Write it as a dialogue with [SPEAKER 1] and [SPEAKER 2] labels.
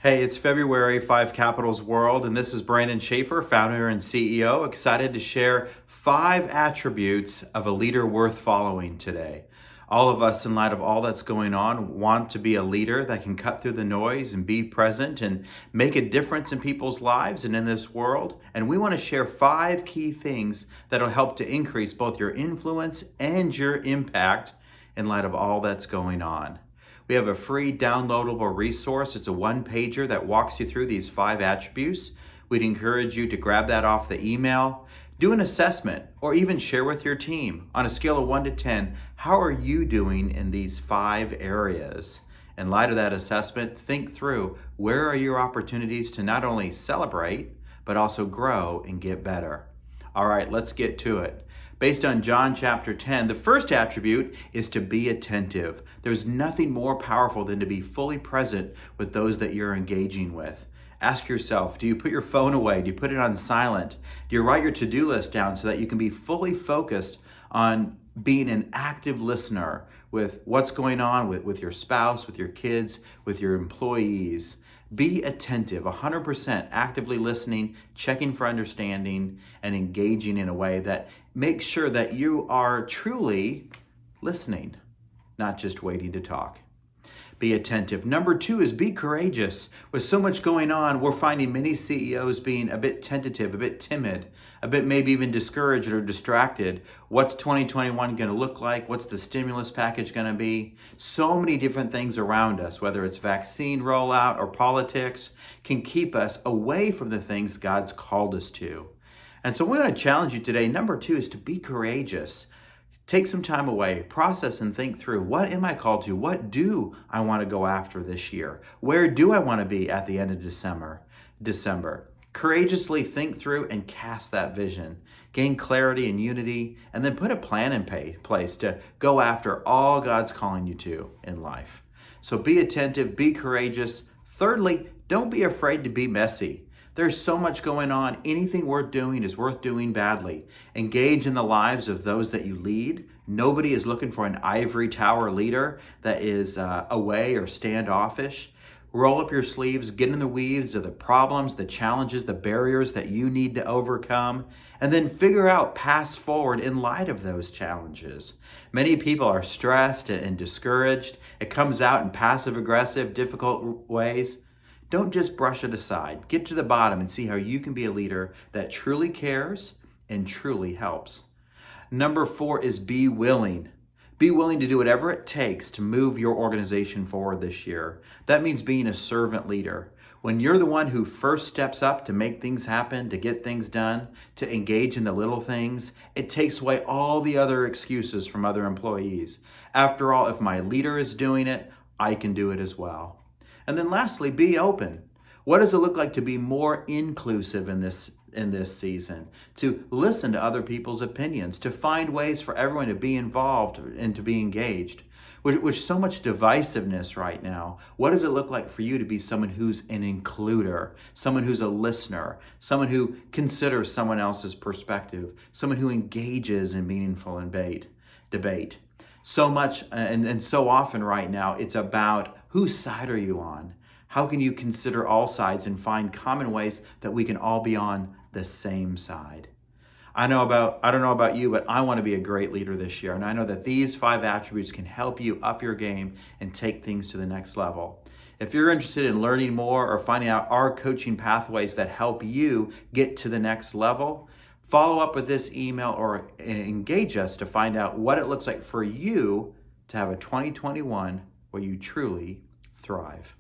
[SPEAKER 1] Hey, it's February, Five Capitals World, and this is Brandon Schaefer, founder and CEO, excited to share 5 attributes of a leader worth following today. All of us, in light of all that's going on, want to be a leader that can cut through the noise and be present and make a difference in people's lives and in this world. And we want to share 5 key things that'll help to increase both your influence and your impact in light of all that's going on. We have a free downloadable resource. It's a one-pager that walks you through these 5 attributes. We'd encourage you to grab that off the email, do an assessment, or even share with your team. On a scale of 1 to 10, how are you doing in these 5 areas? In light of that assessment, think through where are your opportunities to not only celebrate, but also grow and get better. All right, let's get to it. Based on John chapter 10, the first attribute is to be attentive. There's nothing more powerful than to be fully present with those that you're engaging with. Ask yourself, do you put your phone away? Do you put it on silent? Do you write your to-do list down so that you can be fully focused on being an active listener with what's going on with your spouse, with your kids, with your employees? Be attentive, 100% actively listening, checking for understanding, and engaging in a way that makes sure that you are truly listening, not just waiting to talk. Be attentive. Number 2 is be courageous. With so much going on, we're finding many CEOs being a bit tentative, a bit timid, a bit maybe even discouraged or distracted. What's 2021 going to look like? What's the stimulus package going to be? So many different things around us, whether it's vaccine rollout or politics, can keep us away from the things God's called us to. And so we want to challenge you today. Number 2 is to be courageous. Take some time away, process and think through, what am I called to? What do I want to go after this year? Where do I want to be at the end of December? Courageously think through and cast that vision. Gain clarity and unity, and then put a plan in place to go after all God's calling you to in life. So be attentive, be courageous. Thirdly, don't be afraid to be messy. There's so much going on. Anything worth doing is worth doing badly. Engage in the lives of those that you lead. Nobody is looking for an ivory tower leader that is away or standoffish. Roll up your sleeves, get in the weeds of the problems, the challenges, the barriers that you need to overcome, and then figure out paths forward in light of those challenges. Many people are stressed and discouraged. It comes out in passive-aggressive, difficult ways. Don't just brush it aside. Get to the bottom and see how you can be a leader that truly cares and truly helps. Number 4 is be willing. Be willing to do whatever it takes to move your organization forward this year. That means being a servant leader. When you're the one who first steps up to make things happen, to get things done, to engage in the little things, it takes away all the other excuses from other employees. After all, if my leader is doing it, I can do it as well. And then lastly, be open. What does it look like to be more inclusive in this season? To listen to other people's opinions, to find ways for everyone to be involved and to be engaged. With so much divisiveness right now, what does it look like for you to be someone who's an includer, someone who's a listener, someone who considers someone else's perspective, someone who engages in meaningful debate? So much and so often right now, it's about whose side are you on? How can you consider all sides and find common ways that we can all be on the same side? I don't know about you, but I want to be a great leader this year. And I know that these 5 attributes can help you up your game and take things to the next level. If you're interested in learning more or finding out our coaching pathways that help you get to the next level, follow up with this email or engage us to find out what it looks like for you to have a 2021 where you truly thrive.